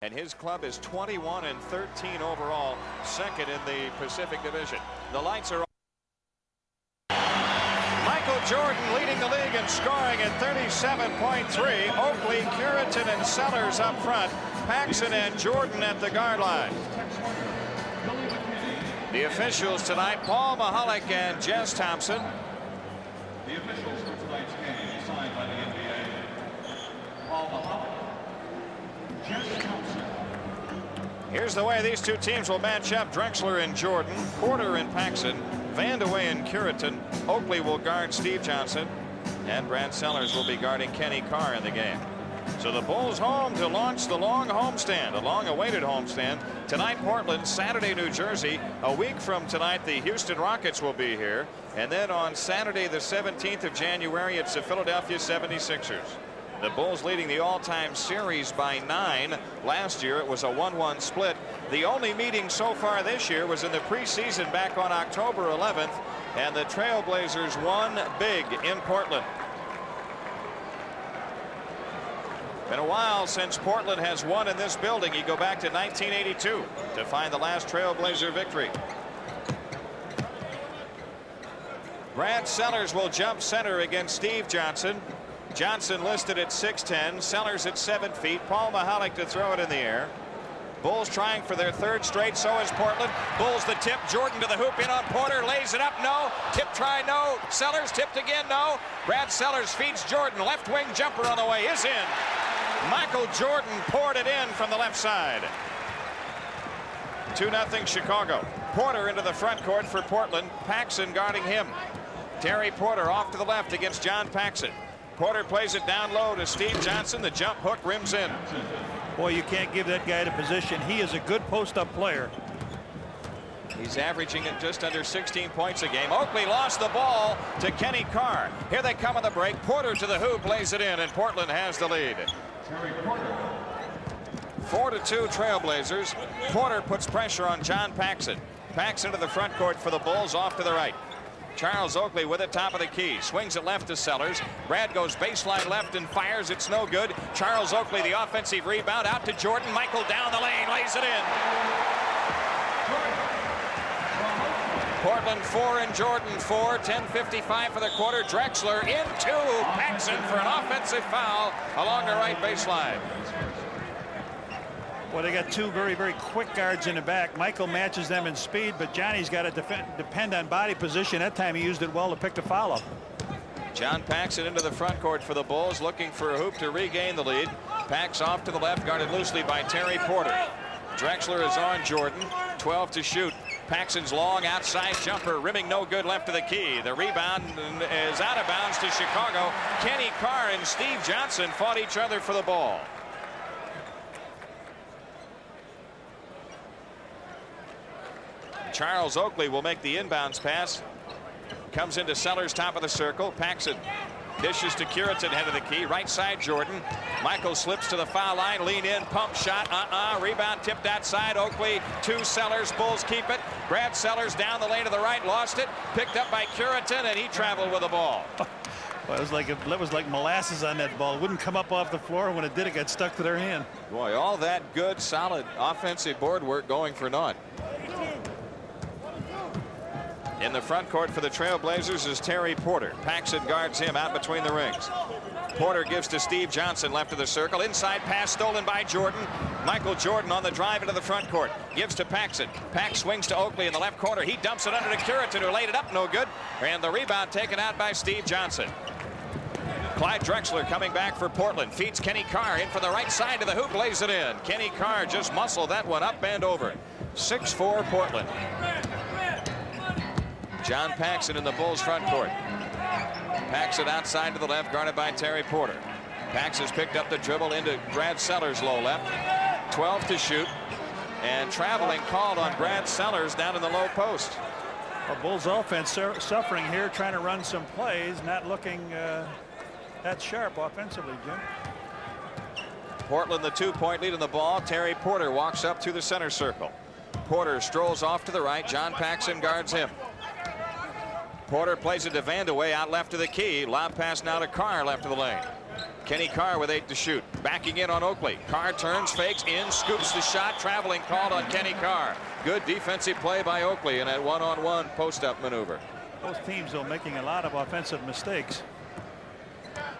And his club is 21-13 overall, second in the Pacific Division. The lights are on. Michael Jordan leading the league in scoring at 37.3. Oakley, Curitan, and Sellers up front. Paxson and Jordan at the guard line. The officials tonight, Paul Mahalik and Jess Thompson. The officials for tonight's game signed by the NBA. Paul Mahalik, Jess Thompson. Here's the way these two teams will match up. Drexler and Jordan, Porter and Paxson, Vandeweghe and Curitan. Oakley will guard Steve Johnson, and Brad Sellers will be guarding Kenny Carr in the game. So the Bulls home to launch the long homestand, a long-awaited homestand. Tonight, Portland, Saturday, New Jersey. A week from tonight, the Houston Rockets will be here. And then on Saturday, the 17th of January, it's the Philadelphia 76ers. The Bulls leading the all-time series by 9. Last year, it was a 1-1 split. The only meeting so far this year was in the preseason back on October 11th, and the Trailblazers won big in Portland. Been a while since Portland has won in this building. You go back to 1982 to find the last Trailblazer victory. Brad Sellers will jump center against Steve Johnson. Johnson listed at 6'10", Sellers at 7 feet. Paul Mahalik to throw it in the air. Bulls trying for their third straight, so is Portland. Bulls the tip, Jordan to the hoop, in on Porter, lays it up, no. Tip try, no. Sellers tipped again, no. Brad Sellers feeds Jordan, left wing jumper on the way, is in. Michael Jordan poured it in from the left side. 2-0 Chicago. Porter into the front court for Portland. Paxson guarding him. Terry Porter off to the left against John Paxson. Porter plays it down low to Steve Johnson. The jump hook rims in. Boy, you can't give that guy the position. He is a good post-up player. He's averaging at just under 16 points a game. Oakley lost the ball to Kenny Carr. Here they come on the break. Porter to the hoop, lays it in, and Portland has the lead. 4-2 Trailblazers. Porter puts pressure on John Paxson. Paxson to the front court for the Bulls, off to the right. Charles Oakley with it, top of the key. Swings it left to Sellers. Brad goes baseline left and fires. It's no good. Charles Oakley, the offensive rebound, out to Jordan. Michael down the lane, lays it in. Portland 4 and Jordan 4. 10:55 for the quarter. Drexler into Paxson for an offensive foul along the right baseline. Well, they got two very, very quick guards in the back. Michael matches them in speed, but Johnny's got to depend on body position. That time he used it well to pick the foul up. John Paxson into the front court for the Bulls, looking for a hoop to regain the lead. Pax off to the left, guarded loosely by Terry Porter. Drexler is on Jordan. 12 to shoot. Paxson's long outside jumper, rimming no good, left of the key. The rebound is out of bounds to Chicago. Kenny Carr and Steve Johnson fought each other for the ball. Charles Oakley will make the inbounds pass. Comes into Sellers, top of the circle. Paxson dishes to Curitan, head of the key. Right side, Jordan. Michael slips to the foul line. Lean in, pump shot. Rebound tipped outside. Oakley to Sellers. Bulls keep it. Brad Sellers down the lane to the right. Lost it. Picked up by Curitan, and he traveled with the ball. Well, it was like molasses on that ball. It wouldn't come up off the floor. When it did, it got stuck to their hand. Boy, all that good, solid offensive board work going for naught. In the front court for the Trailblazers is Terry Porter. Paxson guards him out between the rings. Porter gives to Steve Johnson, left of the circle. Inside pass stolen by Jordan. Michael Jordan on the drive into the front court. Gives to Paxson. Pax swings to Oakley in the left corner. He dumps it under to Curitan, who laid it up, no good. And the rebound taken out by Steve Johnson. Clyde Drexler coming back for Portland. Feeds Kenny Carr in for the right side of the hoop, lays it in. Kenny Carr just muscled that one up and over. 6-4 Portland. John Paxson in the Bulls front court. Paxson outside to the left, guarded by Terry Porter. Pax has picked up the dribble into Brad Sellers, low left. 12 to shoot. And traveling called on Brad Sellers down in the low post. Well, Bulls offense suffering here, trying to run some plays, not looking that sharp offensively, Jim. Portland the 2-point lead in the ball. Terry Porter walks up to the center circle. Porter strolls off to the right. John Paxson guards him. Porter plays it to Vandeweghe out left of the key. Lob pass now to Carr, left of the lane. Kenny Carr with 8 to shoot. Backing in on Oakley. Carr turns, fakes, in, scoops the shot. Traveling called on Kenny Carr. Good defensive play by Oakley in that one-on-one post-up maneuver. Both teams, though, making a lot of offensive mistakes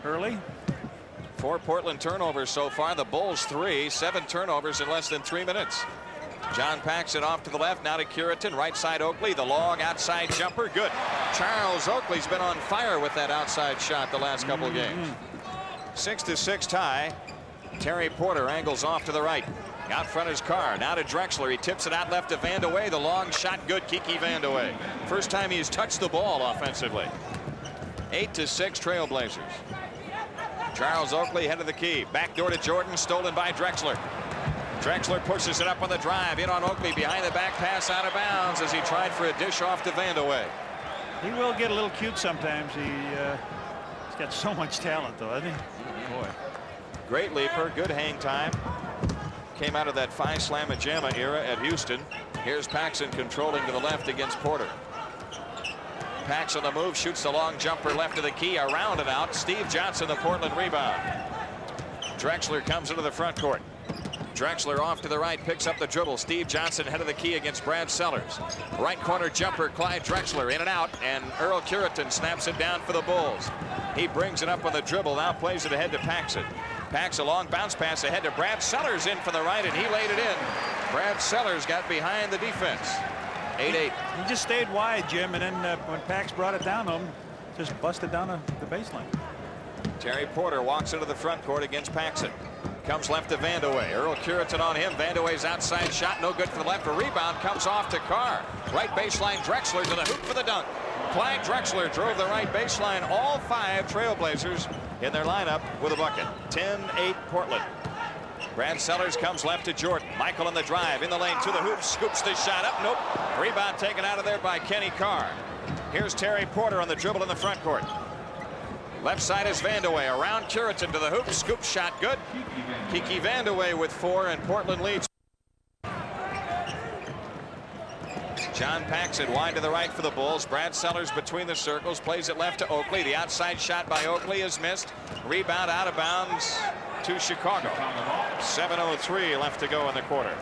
early. 4 Portland turnovers so far. The Bulls 3. 7 turnovers in less than 3 minutes. John Paxson off to the left. Now to Curitan. Right side Oakley. The long outside jumper. Good. Charles Oakley's been on fire with that outside shot the last couple of games. 6-6 tie. Terry Porter angles off to the right. Out front is Carr. Now to Drexler. He tips it out left to Vandeweghe. The long shot good. Kiki Vandeweghe. First time he's touched the ball offensively. 8-6 Trailblazers. Charles Oakley head of the key. Backdoor to Jordan. Stolen by Drexler. Drexler pushes it up on the drive. In on Oakley. Behind the back pass out of bounds as he tried for a dish off to Vandeweghe. He will get a little cute sometimes. He's got so much talent, though, hasn't he? Boy. Great leaper. Good hang time. Came out of that Phi Slamma Jamma era at Houston. Here's Paxson controlling to the left against Porter. Pax on the move, shoots the long jumper left of the key, around and out. Steve Johnson, the Portland rebound. Drexler comes into the front court. Drexler off to the right, picks up the dribble. Steve Johnson head of the key against Brad Sellers. Right corner jumper, Clyde Drexler in and out, and Earl Curitan snaps it down for the Bulls. He brings it up on the dribble, now plays it ahead to Paxson. Pax a long bounce pass ahead to Brad Sellers in for the right, and he laid it in. Brad Sellers got behind the defense. 8-8. He just stayed wide, Jim, and then when Pax brought it down to him, just busted down the baseline. Terry Porter walks into the front court against Paxson. Comes left to Vandeweghe. Earl Curitan on him. Vandeweghe's outside shot, no good for the left. A rebound comes off to Carr. Right baseline, Drexler to the hoop for the dunk. Clyde Drexler drove the right baseline. All 5 Trailblazers in their lineup with a bucket. 10-8 Portland. Brad Sellers comes left to Jordan. Michael on the drive, in the lane to the hoop, scoops the shot up. Nope. Rebound taken out of there by Kenny Carr. Here's Terry Porter on the dribble in the front court. Left side is Vandeweghe. Around Curitan to the hoop, scoop shot good. Kiki Vandeweghe with 4, and Portland leads. John Paxson wide to the right for the Bulls. Brad Sellers between the circles, plays it left to Oakley. The outside shot by Oakley is missed. Rebound out of bounds to Chicago. 7:03 left to go in the quarter.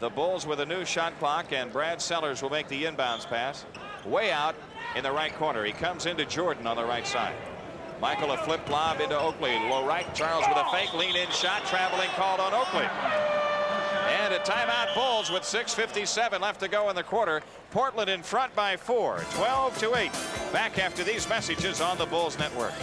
The Bulls with a new shot clock, and Brad Sellers will make the inbounds pass. Way out in the right corner. He comes into Jordan on the right side. Michael a flip lob into Oakley. Low right. Charles with a fake lean in shot. Traveling called on Oakley. And a timeout Bulls with 6:57 left to go in the quarter. Portland in front by 4. 12-8. Back after these messages on the Bulls Network.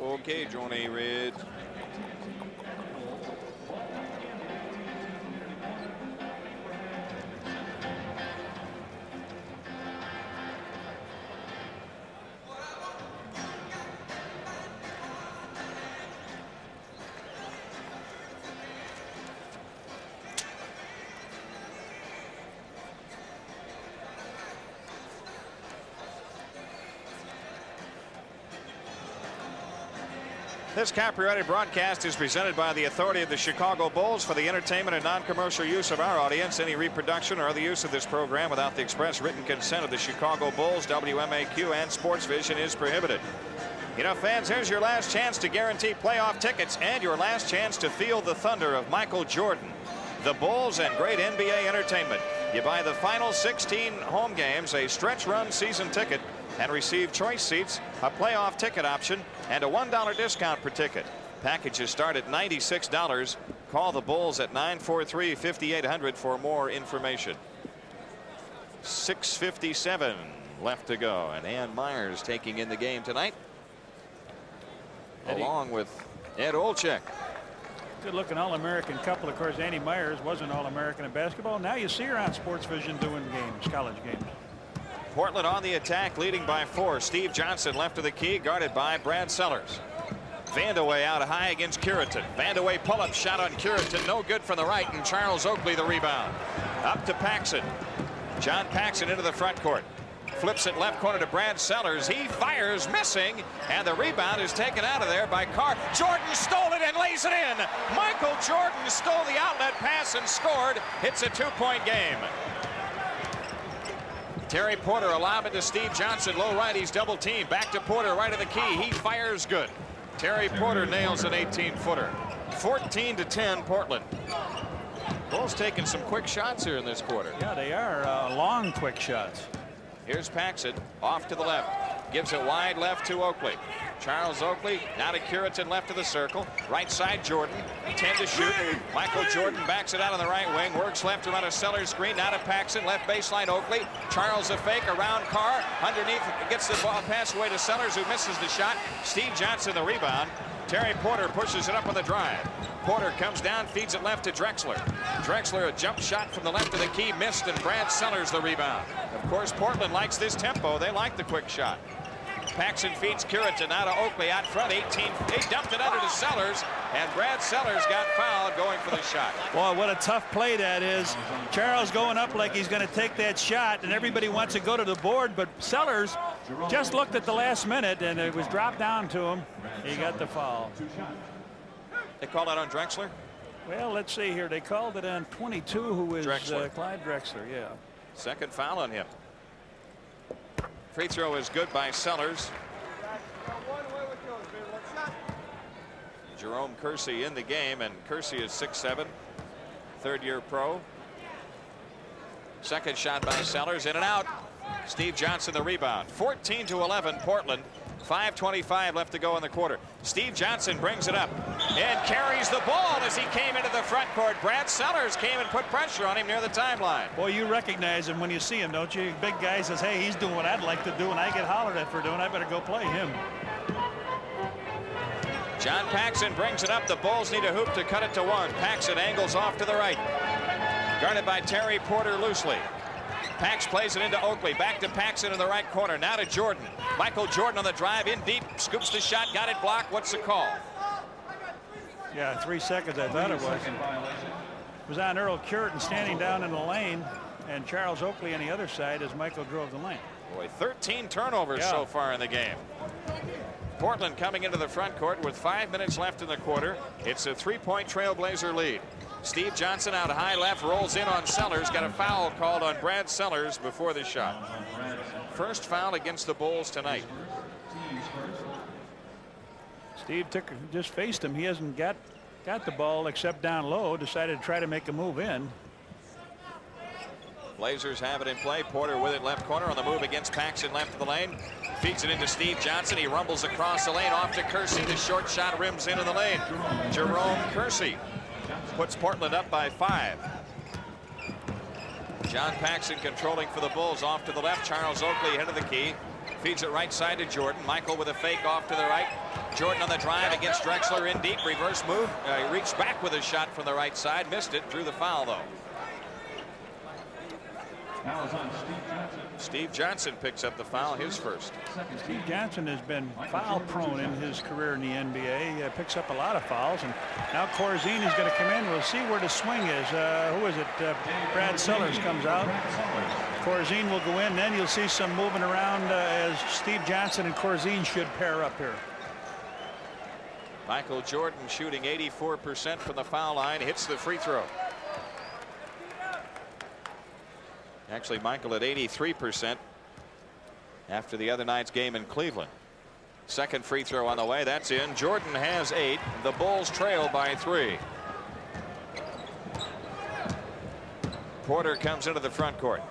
Okay, Johnny Reed. This copyrighted broadcast is presented by the authority of the Chicago Bulls for the entertainment and non-commercial use of our audience. Any reproduction or other use of this program without the express written consent of the Chicago Bulls, WMAQ, and Sports Vision is prohibited. You know, fans, here's your last chance to guarantee playoff tickets and your last chance to feel the thunder of Michael Jordan. The Bulls and great NBA entertainment. You buy the final 16 home games, a stretch run season ticket, and receive choice seats, a playoff ticket option, and a $1 discount per ticket. Packages start at $96. Call the Bulls at 943-5800 for more information. 6:57 left to go, and Ann Myers taking in the game tonight, along with Ed Olczyk. Good-looking All-American couple. Of course, Annie Myers was an All-American in basketball. Now you see her on Sports Vision doing games, college games. Portland on the attack, leading by 4. Steve Johnson left of the key, guarded by Brad Sellers. Vandeweghe out high against Curitan. Vandeweghe pull-up shot on Curitan, no good from the right, and Charles Oakley the rebound. Up to Paxson. John Paxson into the front court. Flips it left corner to Brad Sellers. He fires, missing, and the rebound is taken out of there by Carr. Jordan stole it and lays it in. Michael Jordan stole the outlet pass and scored. It's a 2-point game. Terry Porter a lob into Steve Johnson. Low right, he's double teamed. Back to Porter, right of the key. He fires good. Terry Porter nails an 18-footer. 14-10 Portland. Bulls taking some quick shots here in this quarter. Yeah, they are long, quick shots. Here's Paxson off to the left. Gives it wide left to Oakley. Charles Oakley now to Curitan left of the circle. Right side Jordan. 10 to shoot. Michael Jordan backs it out on the right wing. Works left around a Sellers screen. Now to Paxson. Left baseline Oakley. Charles a fake around Carr. Underneath gets the ball pass away to Sellers who misses the shot. Steve Johnson the rebound. Terry Porter pushes it up on the drive. Porter comes down, feeds it left to Drexler. Drexler, a jump shot from the left of the key, missed, and Brad Sellers the rebound. Of course, Portland likes this tempo. They like the quick shot. Paxson feeds Curitan out of Oakley out front. 18. He dumped it under to Sellers, and Brad Sellers got fouled going for the shot. Boy, what a tough play that is. Charles going up like he's going to take that shot, and everybody wants to go to the board, but Sellers just looked at the last minute, and it was dropped down to him. He got the foul. They called out on Drexler? Well, let's see here. They called it on 22, who is Drexler. Clyde Drexler, yeah. Second foul on him. Free throw is good by Sellers. Jerome Kersey in the game, and Kersey is 6'7", third-year pro. Second shot by Sellers, in and out. Steve Johnson the rebound. 14-11 Portland. 5:25 left to go in the quarter. Steve Johnson brings it up and carries the ball as he came into the front court. Brad Sellers came and put pressure on him near the timeline. Boy, you recognize him when you see him, don't you? Big guy says, hey, he's doing what I'd like to do, and I get hollered at for doing. I better go play him. John Paxson brings it up. The Bulls need a hoop to cut it to 1. Paxson angles off to the right. Guarded by Terry Porter loosely. Pax plays it into Oakley. Back to Paxson in the right corner. Now to Jordan. Michael Jordan on the drive in deep. Scoops the shot. Got it blocked. What's the call? Yeah, 3 seconds, I thought it was. It was on Earl Curitan standing down in the lane, and Charles Oakley on the other side as Michael drove the lane. Boy, 13 turnovers so far in the game. Portland coming into the front court with 5 minutes left in the quarter. It's a 3-point Trailblazer lead. Steve Johnson out high left, rolls in on Sellers. Got a foul called on Brad Sellers before the shot. First foul against the Bulls tonight. Steve just faced him. He hasn't got the ball except down low. Decided to try to make a move in. Blazers have it in play. Porter with it left corner on the move against Paxson left of the lane. Feeds it into Steve Johnson. He rumbles across the lane off to Kersey. The short shot rims into the lane. Jerome Kersey puts Portland up by 5. John Paxson controlling for the Bulls off to the left. Charles Oakley head of the key. Feeds it right side to Jordan. Michael with a fake off to the right. Jordan on the drive against Drexler in deep. Reverse move. He reached back with a shot from the right side. Missed it. Drew the foul though. Foul is on Steve Johnson. Steve Johnson picks up the foul, his first. Steve Johnson has been foul prone in his career in the NBA. He picks up a lot of fouls, and now Corzine is going to come in. We'll see where the swing is. Who is it? Brad Sellers comes out. Corzine will go in. Then you'll see some moving around as Steve Johnson and Corzine should pair up here. Michael Jordan shooting 84% from the foul line. Hits the free throw. Actually, Michael at 83% after the other night's game in Cleveland. Second free throw on the way. That's in. Jordan has 8. The Bulls trail by 3. Porter comes into the front court.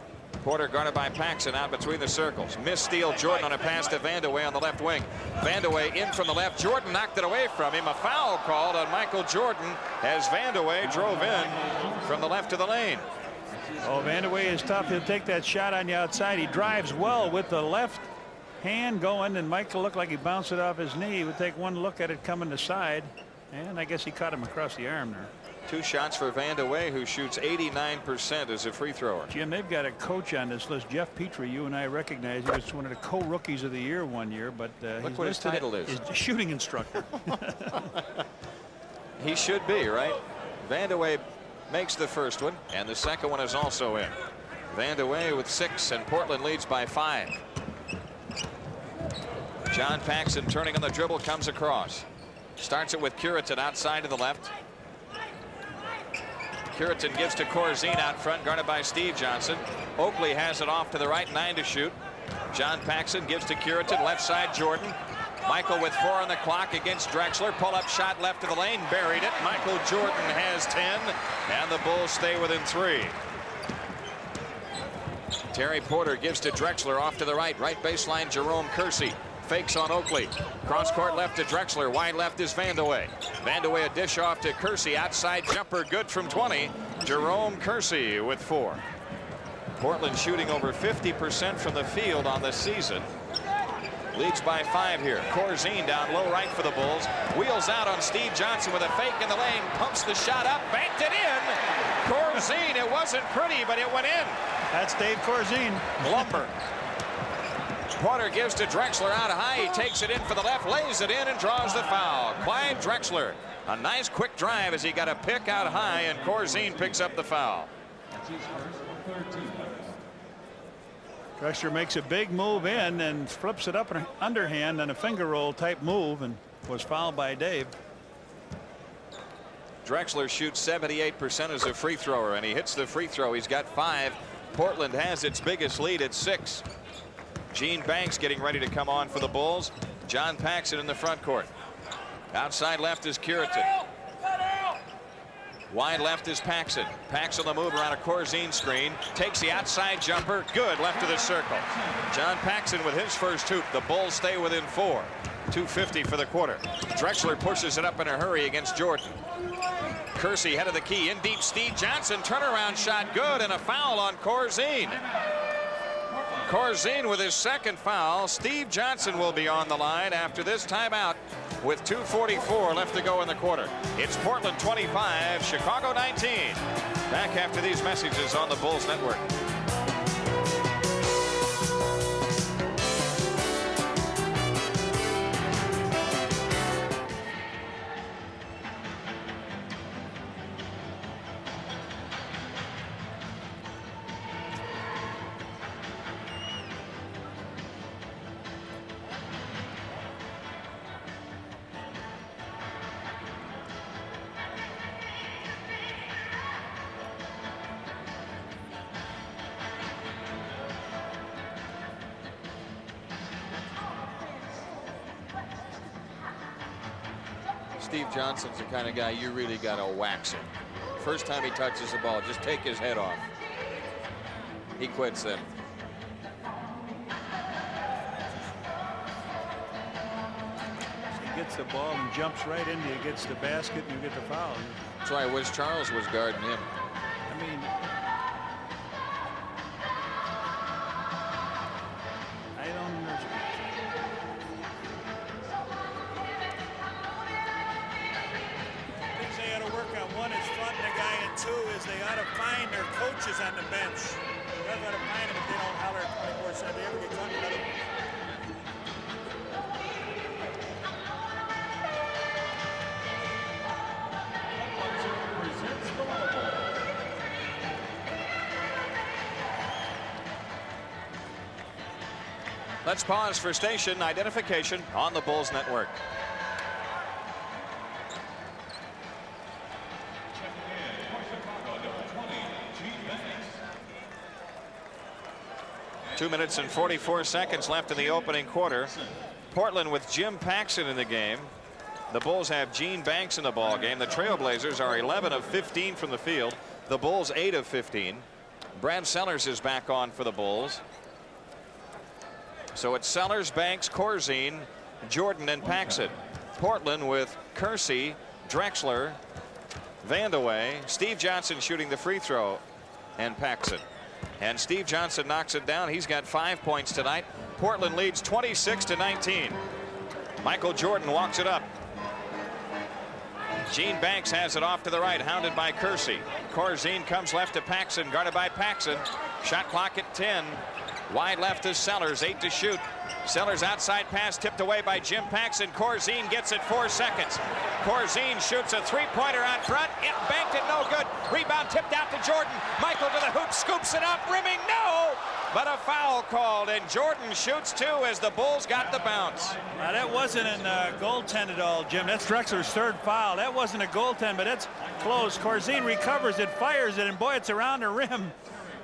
Porter guarded by Paxson out between the circles. Missed steal. Jordan on a pass to Vandeweghe on the left wing. Vandeweghe in from the left. Jordan knocked it away from him. A foul called on Michael Jordan as Vandeweghe drove in from the left of the lane. Oh, Vandeweghe is tough. He'll take that shot on the outside. He drives well with the left hand going, and Michael looked like he bounced it off his knee. He would take one look at it coming to side, And I guess he caught him across the arm there. 2 shots for Vandeweghe, who shoots 89% as a free thrower. Jim, they've got a coach on this list, Jeff Petrie. You and I recognize he was one of the co-rookies of the year one year, but look what his title is. Shooting instructor. He should be, right? Vandeweghe makes the first one, and the second one is also in. Vandeweghe with 6, and Portland leads by 5. John Paxson turning on the dribble, comes across. Starts it with Curitan outside to the left. Curitan gives to Corzine out front, guarded by Steve Johnson. Oakley has it off to the right, 9 to shoot. John Paxson gives to Curitan, left side Jordan. Michael with 4 on the clock against Drexler. Pull-up shot left to the lane, buried it. Michael Jordan has 10, and the Bulls stay within 3. Terry Porter gives to Drexler off to the right. Right baseline, Jerome Kersey. Fakes on Oakley. Cross court left to Drexler. Wide left is Vandeweghe. Vandeweghe a dish off to Kersey. Outside jumper good from 20. Jerome Kersey with 4. Portland shooting over 50% from the field on the season. Leads by 5 here. Corzine down low right for the Bulls. Wheels out on Steve Johnson with a fake in the lane. Pumps the shot up. Banked it in. Corzine, it wasn't pretty, but it went in. That's Dave Corzine. Lumber. Porter gives to Drexler out high. He takes it in for the left, lays it in, and draws the foul. Clyde Drexler. A nice quick drive as he got a pick out high, and Corzine picks up the foul. Drexler makes a big move in and flips it up an underhand on a finger roll type move and was fouled by Dave. Drexler shoots 78% as a free thrower, and he hits the free throw. He's got 5. Portland has its biggest lead at 6. Gene Banks getting ready to come on for the Bulls. John Paxson in the front court. Outside left is Curitan. Wide left is Paxson. Paxson the move around a Corzine screen. Takes the outside jumper. Good. Left of the circle. John Paxson with his first hoop. The Bulls stay within 4. 2:50 for the quarter. Drexler pushes it up in a hurry against Jordan. Kersey head of the key. In deep, Steve Johnson. Turnaround shot. Good. And a foul on Corzine. Corzine with his second foul. Steve Johnson will be on the line after this timeout with 2:44 left to go in the quarter. It's Portland 25, Chicago 19. Back after these messages on the Bulls Network. Steve Johnson's the kind of guy you really got to wax him. First time he touches the ball, just take his head off. He quits then. He gets the ball and jumps right into you, gets the basket, and you get the foul. That's why Wes Charles was guarding him. I mean, I don't understand. Things they ought to work on. One is fronting the guy, and 2 is they ought to find their coaches on the bench. They ought to find them if they don't holler 24/7. They ever get caught in another one. Let's pause for station identification on the Bulls Network. Two minutes and 44 seconds left in the opening quarter. Portland with Jim Paxson in the game. The Bulls have Gene Banks in the ball game. The Trailblazers are 11 of 15 from the field. The Bulls 8 of 15. Brad Sellers is back on for the Bulls. So it's Sellers, Banks, Corzine, Jordan, and Paxson. Portland with Kersey, Drexler, Vandeweghe, Steve Johnson shooting the free throw, and Paxson. And Steve Johnson knocks it down. He's got 5 points tonight. Portland leads 26-19. Michael Jordan walks it up. Gene Banks has it off to the right, hounded by Kersey. Corzine comes left to Paxson, guarded by Paxson. Shot clock at 10. Wide left is Sellers, 8 to shoot. Sellers outside pass tipped away by Jim Paxson. Corzine gets it 4 seconds. Corzine shoots a three-pointer out front. It banked it, no good. Rebound tipped out to Jordan. Michael to the hoop, scoops it up, rimming, no! But a foul called, and Jordan shoots two as the Bulls got the bounce. Now that wasn't a goaltend at all, Jim. That's Drexler's third foul. That wasn't a goaltend, but it's close. Corzine recovers it, fires it, and boy, it's around the rim.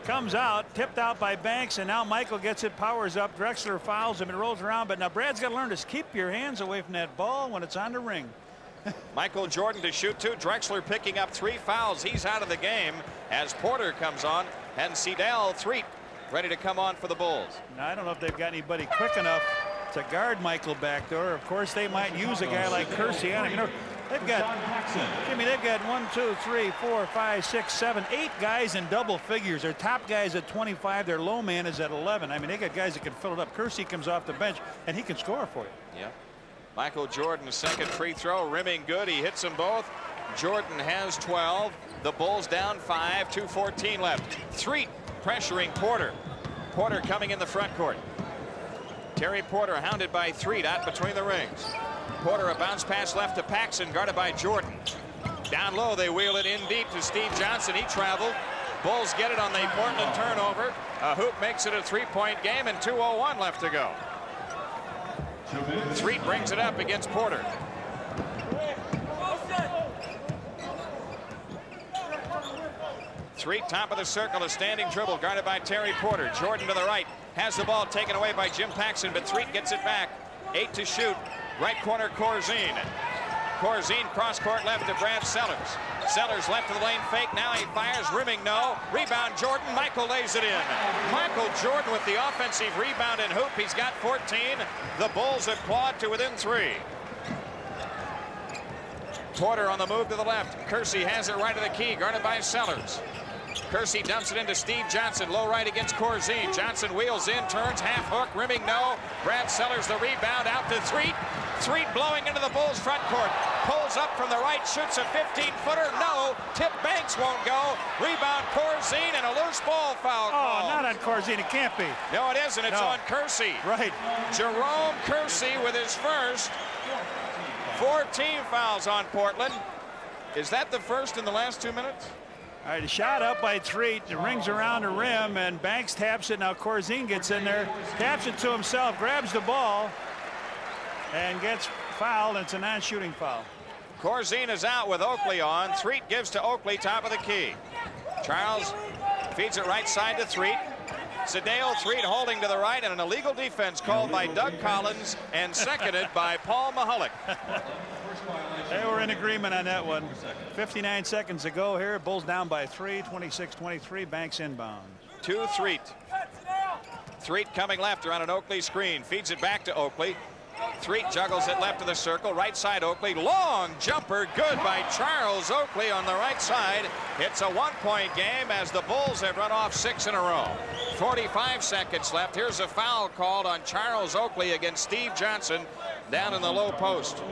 Comes out, tipped out by Banks, and now Michael gets it, powers up. Drexler fouls him and rolls around, but now Brad's got to learn to keep your hands away from that ball when it's on the ring. Michael Jordan to shoot two. Drexler picking up 3 fouls. He's out of the game as Porter comes on, and Seidel Threet ready to come on for the Bulls. Now, I don't know if they've got anybody quick enough to guard Michael back there. Of course, they might use a guy like Kersey on him. You know, they've got, Jimmy, they've got 1, 2, 3, 4, 5, 6, 7, 8 guys in double figures. Their top guy's at 25. Their low man is at 11. I mean, they got guys that can fill it up. Kersey comes off the bench, and he can score for you. Yeah. Michael Jordan's second free throw, rimming good. He hits them both. Jordan has 12. The Bulls down 5, 2:14 left. Threet pressuring Porter. Porter coming in the front court. Terry Porter hounded by Threet out between the rings. Porter a bounce pass left to Paxson, guarded by Jordan. Down low, they wheel it in deep to Steve Johnson. He traveled. Bulls get it on the Portland turnover. A hoop makes it a 3-point game, and 2:01 left to go. Threet brings it up against Porter. Threet top of the circle, a standing dribble guarded by Terry Porter. Jordan to the right, has the ball taken away by Jim Paxson, but Threet gets it back. 8 to shoot. Right corner, Corzine. Corzine cross court left to Brad Sellers. Sellers left to the lane fake. Now he fires, rimming no. Rebound Jordan. Michael lays it in. Michael Jordan with the offensive rebound and hoop. He's got 14. The Bulls have clawed to within 3. Porter on the move to the left. Kersey has it right to the key, guarded by Sellers. Kersey dumps it into Steve Johnson, low right against Corzine. Johnson wheels in, turns, half hook, rimming no. Brad Sellers the rebound, out to Threet. Threet blowing into the Bulls front court. Pulls up from the right, shoots a 15-footer, no. Tip Banks won't go. Rebound Corzine, and a loose ball foul call. Oh, not on Corzine, it can't be. No, it isn't, it's on Kersey. Right. Jerome Kersey with his first. 14 fouls on Portland. Is that the first in the last 2 minutes? All right, a shot up by Threet. It rings around the rim, and Banks taps it. Now Corzine gets in there, taps it to himself, grabs the ball, and gets fouled. It's a non-shooting foul. Corzine is out with Oakley on. Threet gives to Oakley, top of the key. Charles feeds it right side to Threet. Seidel Threet holding to the right, and an illegal defense called by Doug Collins and seconded by Paul Mahalik. They were in agreement on that one. 59 seconds to go here. Bulls down by 3, 26-23. Banks inbound. To Threet. Threet coming left around an Oakley screen. Feeds it back to Oakley. Threet juggles it left of the circle. Right side Oakley. Long jumper. Good by Charles Oakley on the right side. It's a 1-point game as the Bulls have run off 6 in a row. 45 seconds left. Here's a foul called on Charles Oakley against Steve Johnson down in the low post.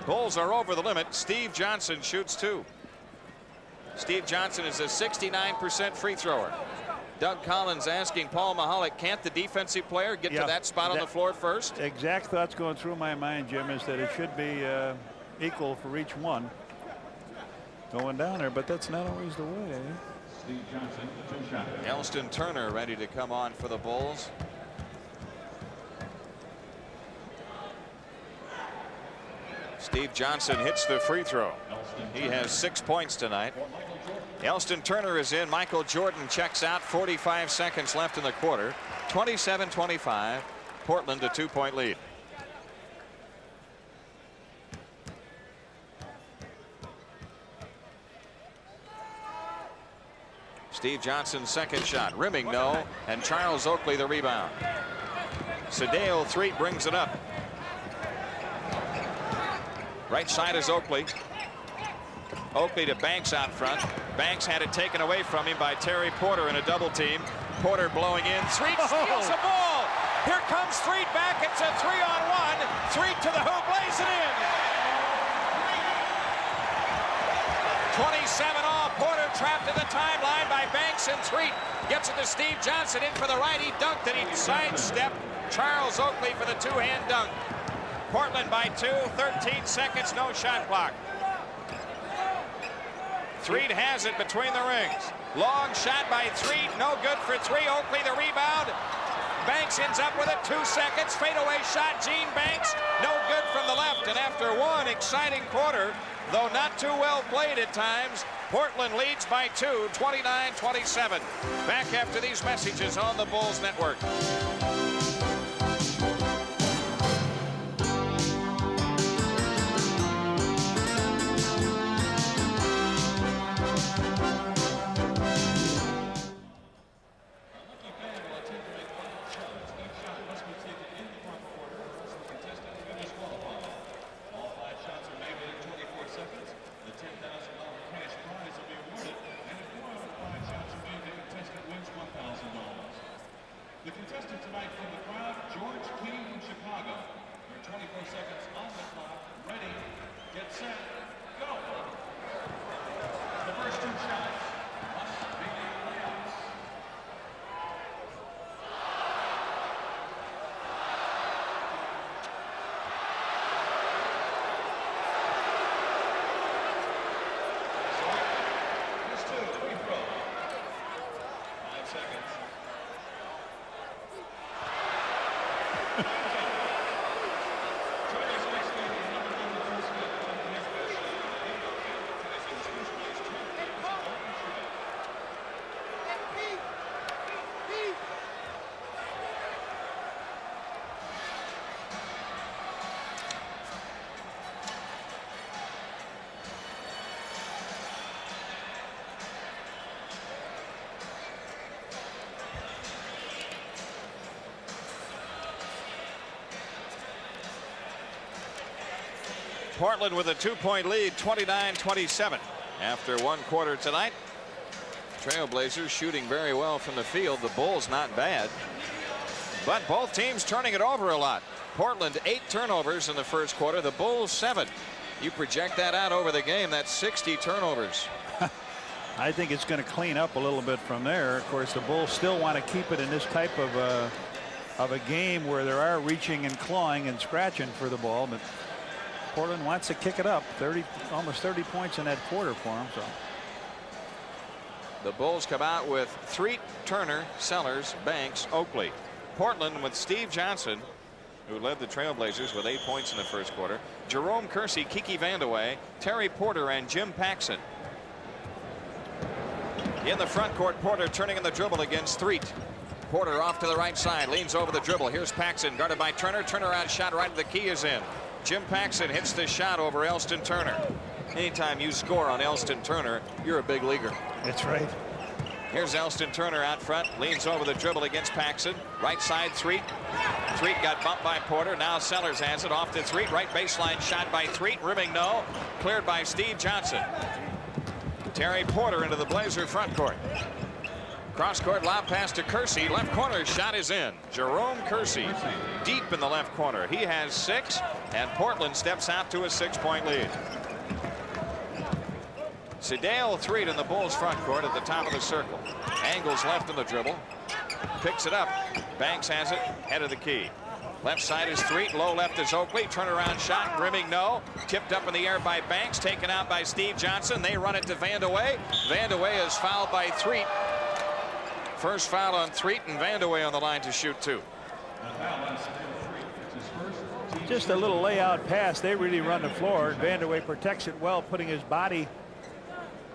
Bulls are over the limit. Steve Johnson shoots 2. Steve Johnson is a 69% free thrower. Doug Collins asking Paul Mahalik, can't the defensive player get to that spot on the floor first? Exact thoughts going through my mind, Jim, is that it should be equal for each one going down there, but that's not always the way. Steve Johnson, 2 shots. Elston Turner ready to come on for the Bulls. Steve Johnson hits the free throw. He has 6 points tonight. Elston Turner is in. Michael Jordan checks out. 45 seconds left in the quarter. 27-25. Portland a 2-point lead. Steve Johnson's second shot. Rimming no. And Charles Oakley the rebound. Seidel Threet brings it up. Right side is Oakley. Oakley to Banks out front. Banks had it taken away from him by Terry Porter in a double team. Porter blowing in. Threet steals the ball. Here comes Threet back. It's a 3-on-1. Threet to the hoop, lays it in. 27 all. Porter trapped in the timeline by Banks, and Threet gets it to Steve Johnson. In for the right. He dunked it. He sidestepped Charles Oakley for the two-hand dunk. Portland by 2. 13 seconds. No shot clock. Threet has it between the rings. Long shot by Threet. No good for 3. Oakley the rebound. Banks ends up with it. 2 seconds. Fadeaway shot. Gene Banks. No good from the left. And after one exciting quarter, though not too well played at times, Portland leads by 2, 29-27. Back after these messages on the Bulls Network. The contestant tonight from the crowd, George King from Chicago. There are 24 seconds on the clock. Ready, get set, go. The first 2 shots must be layups. Here's 2, free throw. 5 seconds. Portland with a 2-point lead, 29-27. After one quarter tonight, Trailblazers shooting very well from the field. The Bulls not bad, but both teams turning it over a lot. Portland 8 turnovers in the first quarter. The Bulls 7. You project that out over the game, that's 60 turnovers. I think it's going to clean up a little bit from there. Of course, the Bulls still want to keep it in this type of a game where there are reaching and clawing and scratching for the ball, but Portland wants to kick it up. Almost 30 points in that quarter for them. So the Bulls come out with Threet, Turner, Sellers, Banks, Oakley. Portland with Steve Johnson, who led the Trailblazers with 8 points in the first quarter. Jerome Kersey, Kiki Vandeweghe, Terry Porter, and Jim Paxson. In the front court, Porter turning in the dribble against Threet. Porter off to the right side, leans over the dribble. Here's Paxson, guarded by Turner. Turnaround shot right to the key is in. Jim Paxson hits the shot over Elston Turner. Anytime you score on Elston Turner, you're a big leaguer. that's right. Here's Elston Turner out front, leans over the dribble against Paxson. Right side, Threet. Threet got bumped by Porter. Now Sellers has it off to Threet. Right baseline shot by Threet. Rimming no. Cleared by Steve Johnson. Terry Porter into the Blazer front court. Cross court lob pass to Kersey. Left corner shot is in. Jerome Kersey deep in the left corner. He has 6, and Portland steps out to a 6-point lead. Sedale Threet in the Bulls front court at the top of the circle. Angles left in the dribble. Picks it up. Banks has it. Head of the key. Left side is Threet. Low left is Oakley. Turnaround shot. Rimming no. Tipped up in the air by Banks. Taken out by Steve Johnson. They run it to Vandeweghe. Vandeweghe is fouled by Threet. First foul on Threet, and Vandeweghe on the line to shoot 2. Just a little layout pass. They really run the floor. Vandeweghe protects it well, putting his body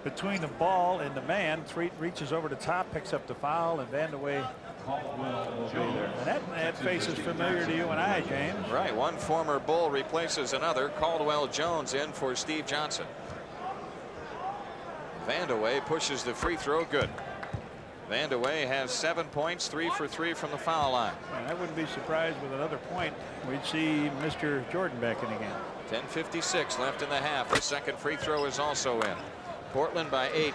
between the ball and the man. Threet reaches over the top, picks up the foul, and Vandeweghe will be there. And that face is familiar to you and I, James. Right. One former Bull replaces another. Caldwell Jones in for Steve Johnson. Vandeweghe pushes the free throw. Good. Vandeweghe has 7 points, 3 for 3 from the foul line. And I wouldn't be surprised with another point. We'd see Mr. Jordan back in again. 10:56 left in the half. The second free throw is also in. Portland by 8.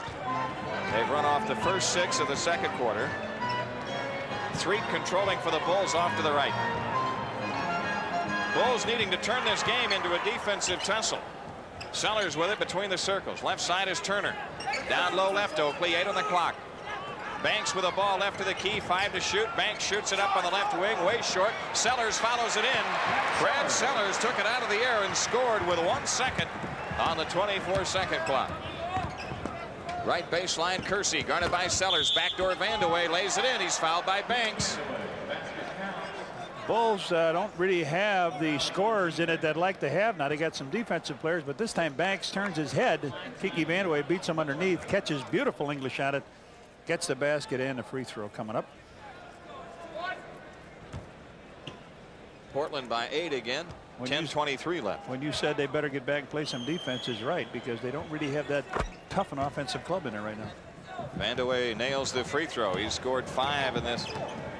They've run off the first 6 of the second quarter. Threet controlling for the Bulls off to the right. Bulls needing to turn this game into a defensive tussle. Sellers with it between the circles. Left side is Turner. Down low left, Oakley, 8 on the clock. Banks with a ball left of the key, 5 to shoot. Banks shoots it up on the left wing, way short. Sellers follows it in. Brad Sellers took it out of the air and scored with 1 second on the 24-second clock. Right baseline, Kersey guarded by Sellers. Backdoor Vandeweghe lays it in. He's fouled by Banks. Bulls don't really have the scorers in it that like to have. Now they got some defensive players, but this time Banks turns his head. Kiki Vandeweghe beats him underneath, catches beautiful English at it, gets the basket and a free throw coming up. Portland by 8 again. 10:23 left. When you said they better get back and play some defense is right, because they don't really have that tough an offensive club in there right now. Vandeweghe nails the free throw. He scored 5 in this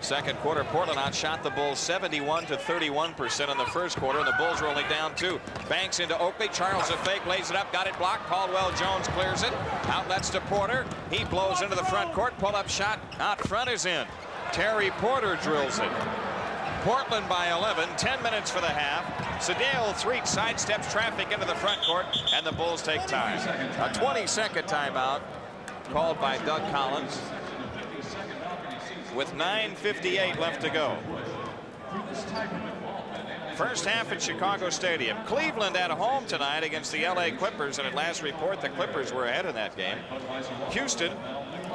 second quarter. Portland outshot the Bulls 71 to 31% in the first quarter, and the Bulls were only down 2. Banks into Oakley. Charles a fake, lays it up, got it blocked. Caldwell Jones clears it. Outlets to Porter. He blows into the front court. Pull-up shot out front is in. Terry Porter drills it. Portland by 11. 10 minutes for the half. Sedale Threet sidesteps traffic into the front court, and the Bulls take time. A 20-second timeout called by Doug Collins with 9:58 left to go. First half at Chicago Stadium. Cleveland at home tonight against the LA Clippers, and at last report the Clippers were ahead in that game. Houston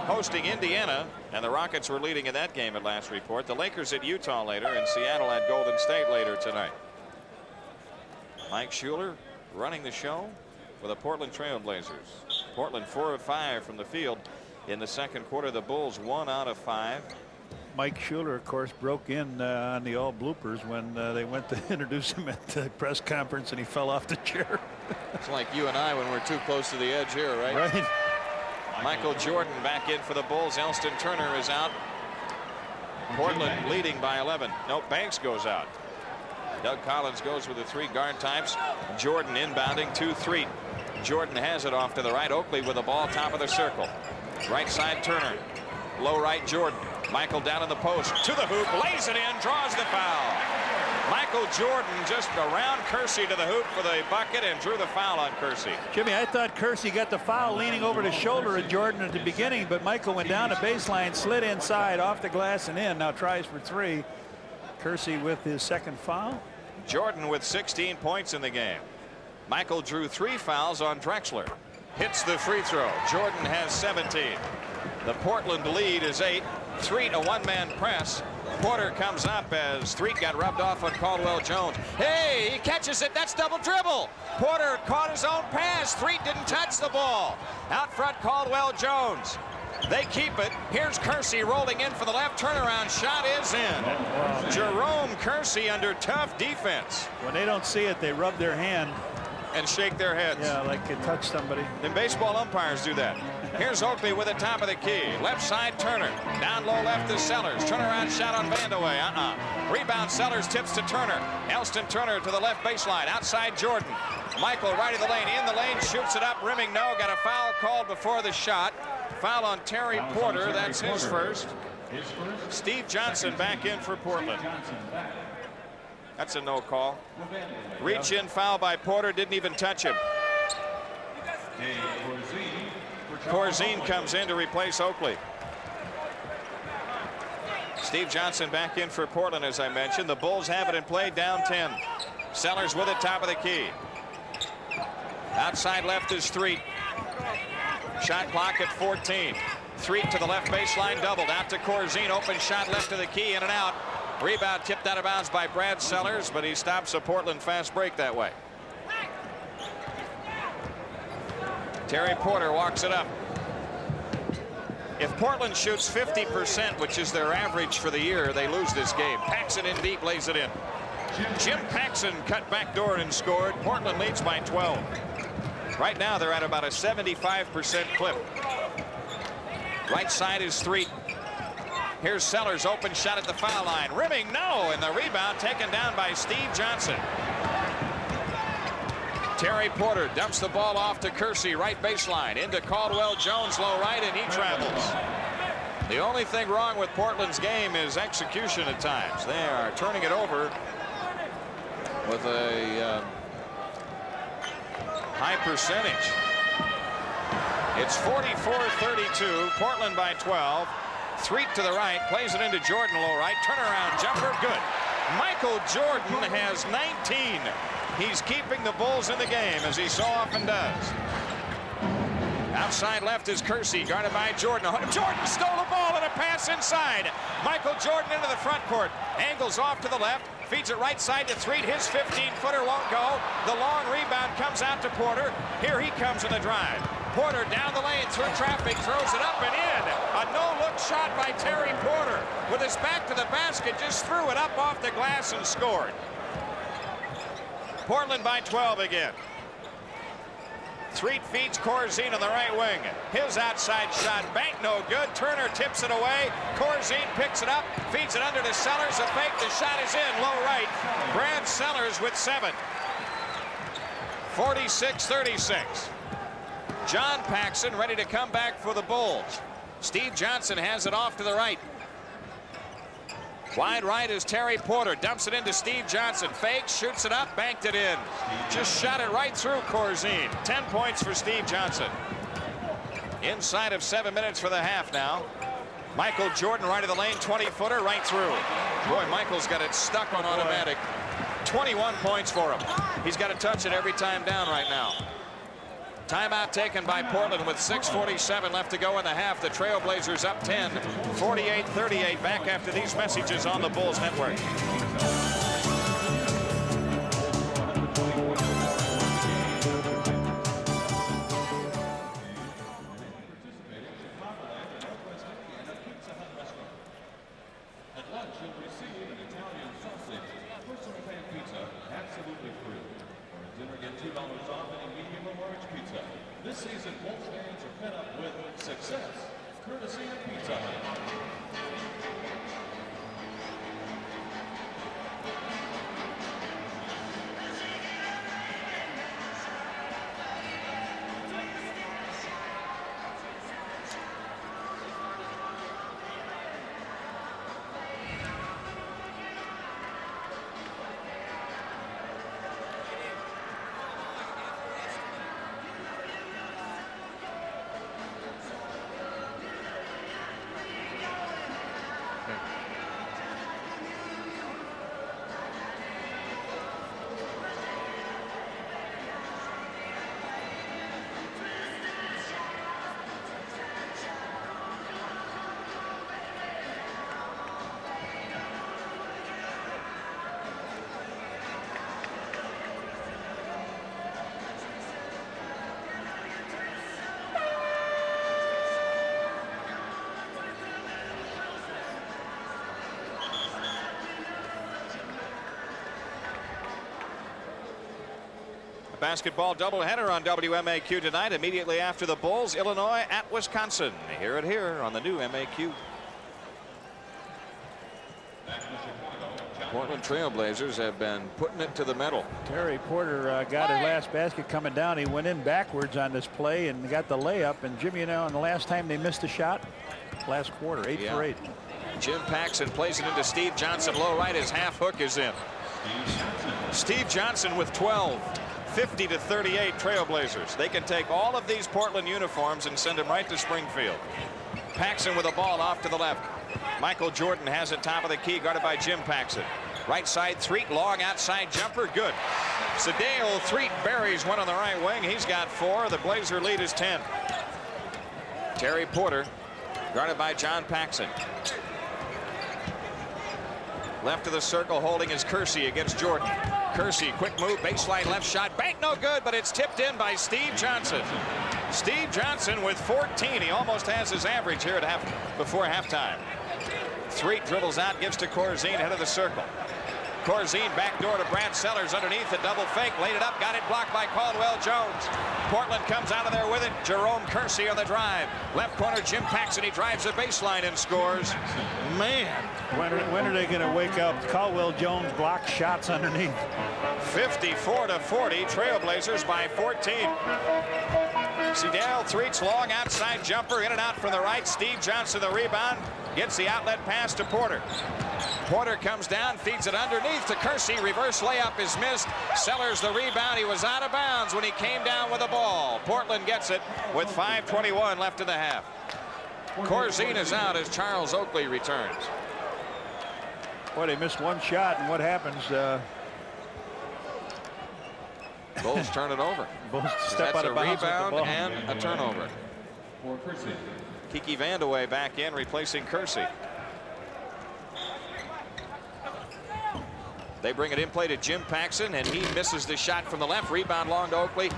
hosting Indiana, and the Rockets were leading in that game at last report. The Lakers at Utah later, and Seattle at Golden State later tonight. Mike Schuler running the show for the Portland Trail Blazers. Portland 4 of 5 from the field in the second quarter. The Bulls 1 out of 5. Mike Schuler, of course, broke in on the all bloopers when they went to introduce him at the press conference, and he fell off the chair. It's like you and I when we're too close to the edge here, right? Right. Michael Jordan back in for the Bulls. Elston Turner is out. Portland leading by 11. No, Banks goes out. Doug Collins goes with the 3 guard types. Jordan inbounding 2-3. Jordan has it off to the right. Oakley with the ball, top of the circle. Right side Turner. Low right Jordan. Michael down in the post. To the hoop. Lays it in. Draws the foul. Michael Jordan just around Kersey to the hoop for the bucket and drew the foul on Kersey. Jimmy, I thought Kersey got the foul leaning over the shoulder of Jordan at the beginning, but Michael went down the baseline, slid inside, off the glass and in. Now tries for 3. Kersey with his second foul. Jordan with 16 points in the game. Michael drew 3 fouls on Drexler. Hits the free throw. Jordan has 17. The Portland lead is 8. Threet a one-man press. Porter comes up as Threet got rubbed off on Caldwell Jones. Hey, he catches it. That's double dribble. Porter caught his own pass. Threet didn't touch the ball. Out front, Caldwell Jones. They keep it. Here's Kersey rolling in for the left. Turnaround shot is in. Jerome Kersey under tough defense. When they don't see it, they rub their hand and shake their heads. Yeah, like it touched somebody. And baseball umpires do that. Here's Oakley with the top of the key. Left side Turner. Down low left is Sellers. Turnaround shot on Vandeweghe. Rebound Sellers, tips to Turner. Elston Turner to the left baseline. Outside Jordan. Michael right of the lane. In the lane, shoots it up. Rimming no. Got a foul called before the shot. Foul on Terry Porter. That's his first. Steve Johnson back in for Portland. That's a no call. Reach in foul by Porter. Didn't even touch him. Corzine comes in to replace Oakley. Steve Johnson back in for Portland, as I mentioned. The Bulls have it in play, down 10. Sellers with it, top of the key. Outside left is Threet. Shot clock at 14. Threet to the left baseline, doubled. Out to Corzine, open shot left to the key, in and out. Rebound tipped out of bounds by Brad Sellers, but he stops a Portland fast break that way. Terry Porter walks it up. If Portland shoots 50%, which is their average for the year, they lose this game. Paxson in deep, lays it in. Jim Paxson cut back door and scored. Portland leads by 12. Right now they're at about a 75% clip. Right side is Threet. Here's Sellers, open shot at the foul line. Rimming no, and the rebound taken down by Steve Johnson. Terry Porter dumps the ball off to Kersey, right baseline, into Caldwell Jones, low right, and he travels. The only thing wrong with Portland's game is execution at times. They are turning it over with a high percentage. It's 44-32. Portland by 12. Threet to the right, plays it into Jordan, low right. Turnaround jumper, good. Michael Jordan has 19. He's keeping the Bulls in the game, as he so often does. Outside left is Kersey, guarded by Jordan. Jordan stole the ball and a pass inside. Michael Jordan into the front court. Angles off to the left, feeds it right side to Threet. His 15-footer won't go. The long rebound comes out to Porter. Here he comes in the drive. Porter down the lane through traffic, throws it up and in. A no-look shot by Terry Porter. With his back to the basket, just threw it up off the glass and scored. Portland by 12 again. Threet feeds Corzine on the right wing. His outside shot banked no good. Turner tips it away. Corzine picks it up, feeds it under to Sellers. A fake. The shot is in. Low right. Brad Sellers with 7. 46-36. John Paxson ready to come back for the Bulls. Steve Johnson has it off to the right. Wide right is Terry Porter. Dumps it into Steve Johnson. Fakes, shoots it up, banked it in. Just shot it right through Corzine. 10 points for Steve Johnson. Inside of 7 minutes for the half now. Michael Jordan right of the lane, 20-footer right through. Boy, Michael's got it stuck on automatic. 21 points for him. He's got to touch it every time down right now. Timeout taken by Portland with 6:47 left to go in the half. The Trailblazers up 10, 48-38. Back after these messages on the Bulls Network. At lunch, you'll receive an Italian sausage, personal pan pizza, absolutely free. For dinner, get $2 off any medium or large pizza. This season, Bulls fans are fed up with success, courtesy of Pizza Hut. Basketball doubleheader on WMAQ tonight. Immediately after the Bulls, Illinois at Wisconsin. Hear it here on the new MAQ. Portland Trailblazers have been putting it to the metal. Terry Porter got his last basket coming down. He went in backwards on this play and got the layup. And Jimmy, you know, and the last time they missed a shot, last quarter, 8 for 8. Jim Paxson plays it into Steve Johnson. Low right, his half hook is in. Steve Johnson with 12. 50-38 Trailblazers. They can take all of these Portland uniforms and send them right to Springfield. Paxson with a ball off to the left. Michael Jordan has it top of the key, guarded by Jim Paxson. Right side, Threet, long outside jumper, good. Sedale Threet buries one on the right wing. He's got 4. The Blazer lead is 10. Terry Porter, guarded by John Paxson. Left of the circle, holding is Kersey against Jordan. Kersey, quick move, baseline left shot, bank no good, but it's tipped in by Steve Johnson. Steve Johnson with 14. He almost has his average here at before halftime. Threet dribbles out, gives to Corzine, head of the circle. Corzine backdoor to Brad Sellers underneath the double fake, laid it up, got it blocked by Caldwell Jones. Portland comes out of there with it. Jerome Kersey on the drive. Left corner, Jim Paxson. He drives the baseline and scores. Man. When are they going to wake up? Caldwell Jones blocks shots underneath. 54-40. Trailblazers by 14. Sedale Threet's long outside jumper in and out from the right. Steve Johnson the rebound. Gets the outlet pass to Porter. Porter comes down, feeds it underneath to Kersey. Reverse layup is missed. Sellers the rebound. He was out of bounds when he came down with the ball. Portland gets it with 5:21 left in the half. Corzine is out as Charles Oakley returns. Boy, they missed one shot, and what happens? Bulls turn it over. Bulls step That's out a of bounds with the rebound ball. and a turnover. Kiki Vandeweghe back in, replacing Kersey. They bring it in play to Jim Paxson, and he misses the shot from the left. Rebound long to Oakley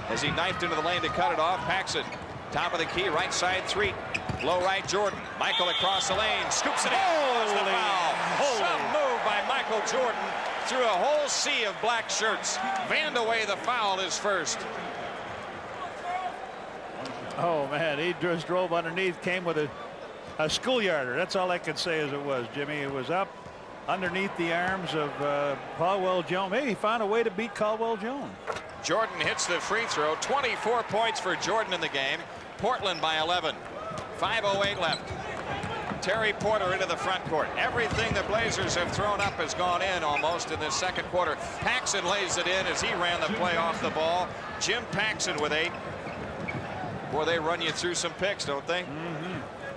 as he knifed into the lane to cut it off. Paxson, top of the key, right side three. Low right, Jordan. Michael across the lane, scoops it in. That's the foul. Some move by Michael Jordan through a whole sea of black shirts. Vandeweghe, the foul, is first. Oh, man, he just drove underneath, came with a schoolyarder. That's all I could say as it was, Jimmy. It was up underneath the arms of Caldwell Jones. Hey, he found a way to beat Caldwell Jones. Jordan hits the free throw. 24 points for Jordan in the game. Portland by 11. 5:08 left. Terry Porter into the front court. Everything the Blazers have thrown up has gone in almost in this second quarter. Paxson lays it in as he ran the play off the ball. Jim Paxson with 8. Boy, they run you through some picks, don't they?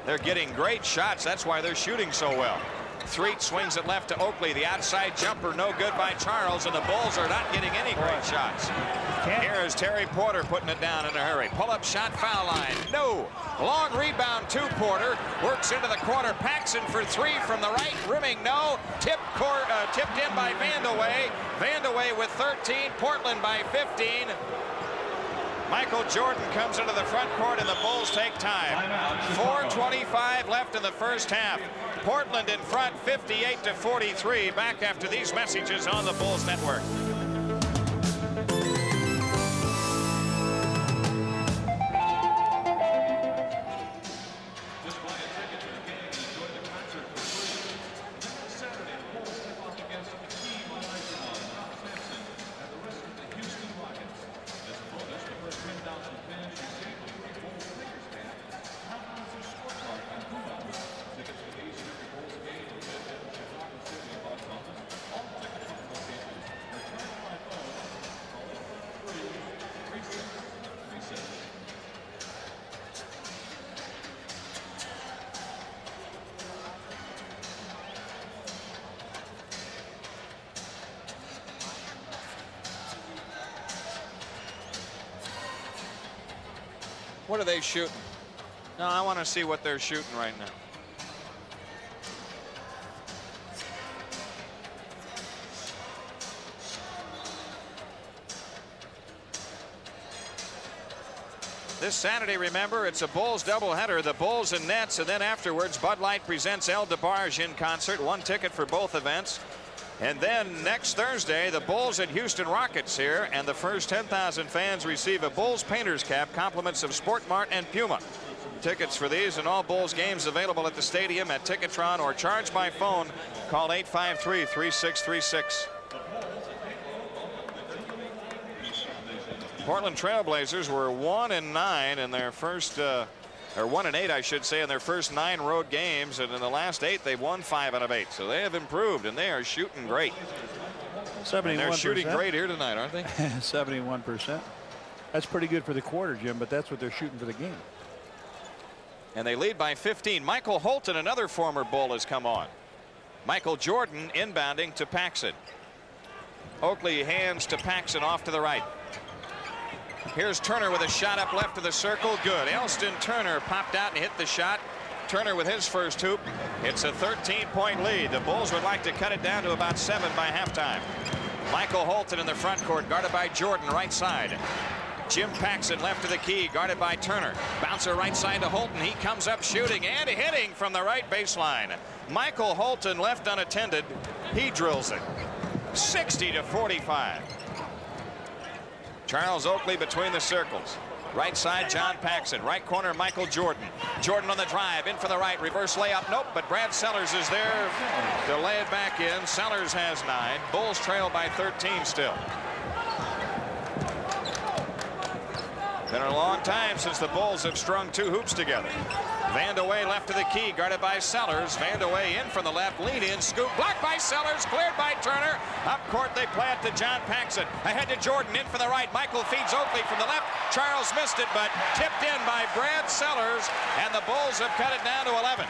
They're getting great shots. That's why they're shooting so well. Threet swings it left to Oakley. The outside jumper, no good by Charles, and the Bulls are not getting any great shots. Here is Terry Porter putting it down in a hurry. Pull-up shot, foul line. No. Long rebound to Porter. Works into the corner. Paxson for three from the right. Rimming, no. Tipped in by Vandeweghe. Vandeweghe with 13. Portland by 15. Michael Jordan comes into the front court, and the Bulls take time. 4:25 left in the first half. Portland in front, 58-43. Back after these messages on the Bulls Network. What are they shooting? No, I want to see what they're shooting right now. This Saturday, remember, it's a Bulls doubleheader. The Bulls and Nets, and then afterwards, Bud Light presents El DeBarge in concert. One ticket for both events. And then next Thursday, the Bulls at Houston Rockets here, and the first 10,000 fans receive a Bulls painter's cap, compliments of Sport Mart and Puma. Tickets for these and all Bulls games available at the stadium, at Ticketron, or charge by phone. Call 853-3636. Portland Trailblazers were 1-9 in their first, or 1-8, I should say, in their first 9 road games, and in the last 8, they've won 5 out of 8. So they have improved, and they are shooting great. 71%. And they're shooting great here tonight, aren't they? 71%. That's pretty good for the quarter, Jim, but that's what they're shooting for the game. And they lead by 15. Michael Holton, another former Bull, has come on. Michael Jordan inbounding to Paxson. Oakley hands to Paxson off to the right. Here's Turner with a shot up left of the circle. Good. Elston Turner popped out and hit the shot. Turner with his first hoop. It's a 13-point lead. The Bulls would like to cut it down to about 7 by halftime. Michael Holton in the front court, guarded by Jordan, right side. Jim Paxson left of the key, guarded by Turner. Bouncer right side to Holton. He comes up shooting and hitting from the right baseline. Michael Holton left unattended. He drills it. 60-45. Charles Oakley between the circles. Right side, John Paxson. Right corner, Michael Jordan. Jordan on the drive, in for the right. Reverse layup, nope, but Brad Sellers is there to lay it back in. Sellers has 9. Bulls trail by 13 still. Been a long time since the Bulls have strung 2 hoops together. Vandeweghe left to the key, guarded by Sellers. Vandeweghe in from the left, lean in, scoop, blocked by Sellers, cleared by Turner. Up court, they play it to John Paxson. Ahead to Jordan, in for the right. Michael feeds Oakley from the left. Charles missed it, but tipped in by Brad Sellers, and the Bulls have cut it down to 11.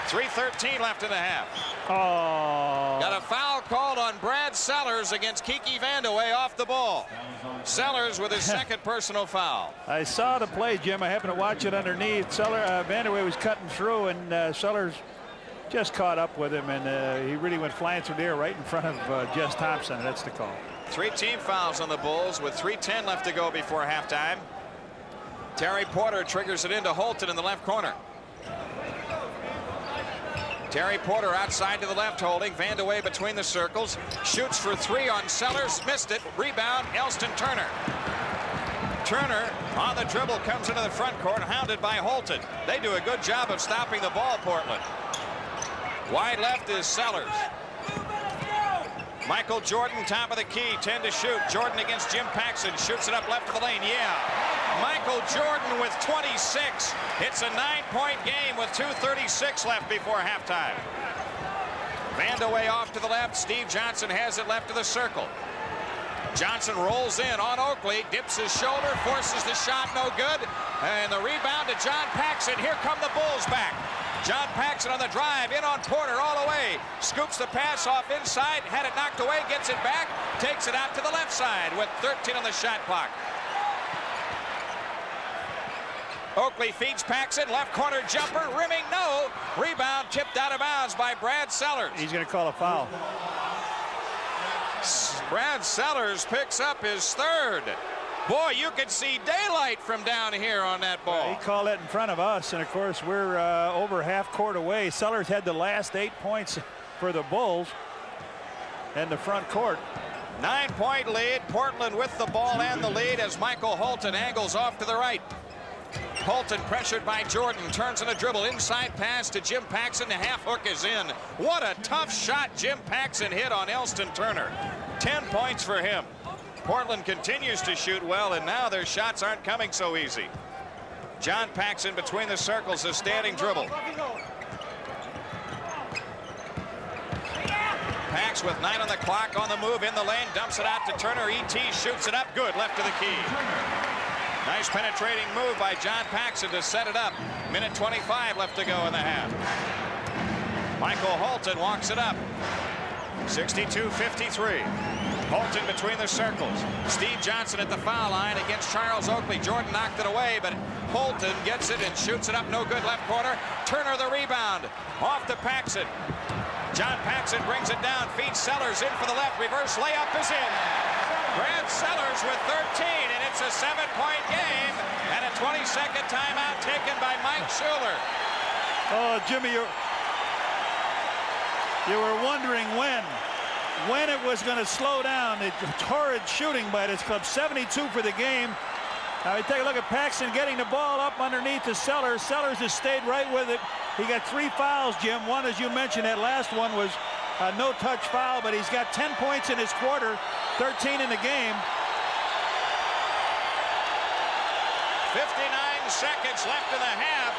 3:13 left in the half. Oh. Got a foul called on Brad Sellers against Kiki Vandeweghe off the ball. Sellers with his second personal foul. I saw the play, Jim. I happened to watch it underneath. Vandeweghe was cutting through, and Sellers just caught up with him, and he really went flying through the air right in front of Jess Thompson. That's the call. 3 team fouls on the Bulls with 3:10 left to go before halftime. Terry Porter triggers it into Holton in the left corner. Terry Porter outside to the left holding. Vandeweghe between the circles. Shoots for 3 on Sellers. Missed it. Rebound, Elston Turner. Turner on the dribble comes into the front court, hounded by Holton. They do a good job of stopping the ball, Portland. Wide left is Sellers. Michael Jordan, top of the key, 10 to shoot. Jordan against Jim Paxson. Shoots it up left of the lane. Yeah. Michael Jordan with 26. It's a 9-point game with 2:36 left before halftime. Vandeweghe off to the left. Steve Johnson has it left of the circle. Johnson rolls in on Oakley, dips his shoulder, forces the shot, no good. And the rebound to John Paxson. Here come the Bulls back. John Paxson on the drive, in on Porter all the way. Scoops the pass off inside, had it knocked away, gets it back, takes it out to the left side with 13 on the shot clock. Oakley feeds Paxson, left corner jumper, rimming, no. Rebound tipped out of bounds by Brad Sellers. He's going to call a foul. Brad Sellers picks up his third. Boy, you can see daylight from down here on that ball. He called it in front of us, and of course we're over half court away. Sellers had the last 8 points for the Bulls in the front court. 9-point lead. Portland with the ball and the lead as Michael Holton angles off to the right. Holton pressured by Jordan, turns on a dribble, inside pass to Jim Paxson. The half hook is in. What a tough shot Jim Paxson hit on Elston Turner. 10 points for him. Portland continues to shoot well, and now their shots aren't coming so easy. John Paxson between the circles, a standing dribble. Pax with 9 on the clock, on the move, in the lane, dumps it out to Turner. E.T. shoots it up, good, left to the key. Nice penetrating move by John Paxson to set it up. Minute 25 left to go in the half. Michael Holton walks it up. 62-53. Holton between the circles. Steve Johnson at the foul line against Charles Oakley. Jordan knocked it away, but Holton gets it and shoots it up, no good, left corner. Turner the rebound, off to Paxson. John Paxson brings it down, feeds Sellers in for the left, reverse layup is in. Brad Sellers with 13, and it's a 7-point game, and a 20-second timeout taken by Mike Schuler. Oh, Jimmy, you were wondering when it was going to slow down. The torrid shooting by this club. 72 for the game. Now we take a look at Paxson getting the ball up underneath to Sellers. Sellers has stayed right with it. He got 3 fouls, Jim. One, as you mentioned, that last one was a no-touch foul, but he's got 10 points in his quarter, 13 in the game. 59 seconds left in the half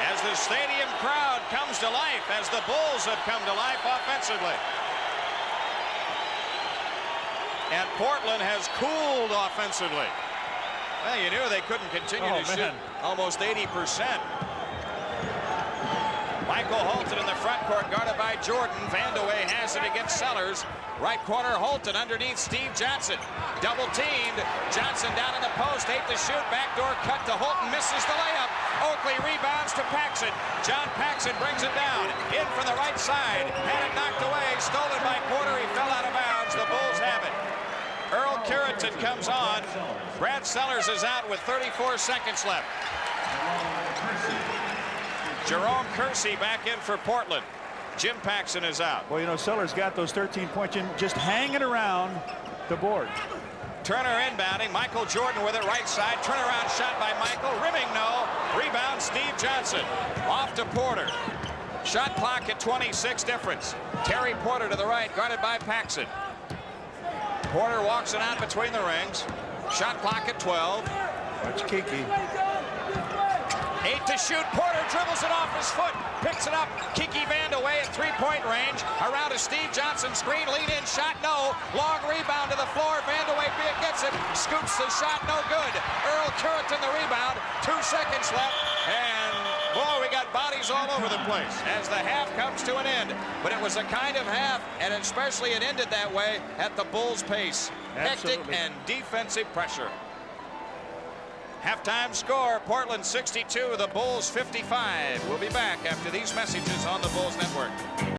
as the stadium crowd comes to life, as the Bulls have come to life offensively. And Portland has cooled offensively. Well, you knew they couldn't continue to shoot almost 80%. Michael Holton in the front court, guarded by Jordan. Vandeweghe has it against Sellers. Right corner, Holton underneath Steve Johnson. Double teamed. Johnson down in the post, 8 to shoot. Backdoor cut to Holton, misses the layup. Oakley rebounds to Paxson. John Paxson brings it down. In from the right side. Had it knocked away. Stolen by Porter. He fell out of bounds. The Bulls have it. Earl Curitan comes on. Brad Sellers is out with 34 seconds left. Jerome Kersey back in for Portland. Jim Paxson is out. Well, you know, Sellers got those 13 points in, just hanging around the board. Turner inbounding. Michael Jordan with it right side. Turnaround shot by Michael. Rimming no. Rebound Steve Johnson. Off to Porter. Shot clock at 26 difference. Terry Porter to the right, guarded by Paxson. Porter walks it out between the rings. Shot clock at 12. That's Kiki. 8 to shoot. Porter dribbles it off his foot. Picks it up. Kiki Vandeweghe at three-point range. Around a Steve Johnson screen. Lead-in shot, no. Long rebound to the floor. Vandeweghe gets it. Scoops the shot, no good. Earl Curitan the rebound. 2 seconds left. And, boy, we got bodies all over the place as the half comes to an end. But it was a kind of half, and especially it ended that way at the Bulls' pace. Hectic and defensive pressure. Halftime score, Portland 62, the Bulls 55. We'll be back after these messages on the Bulls Network.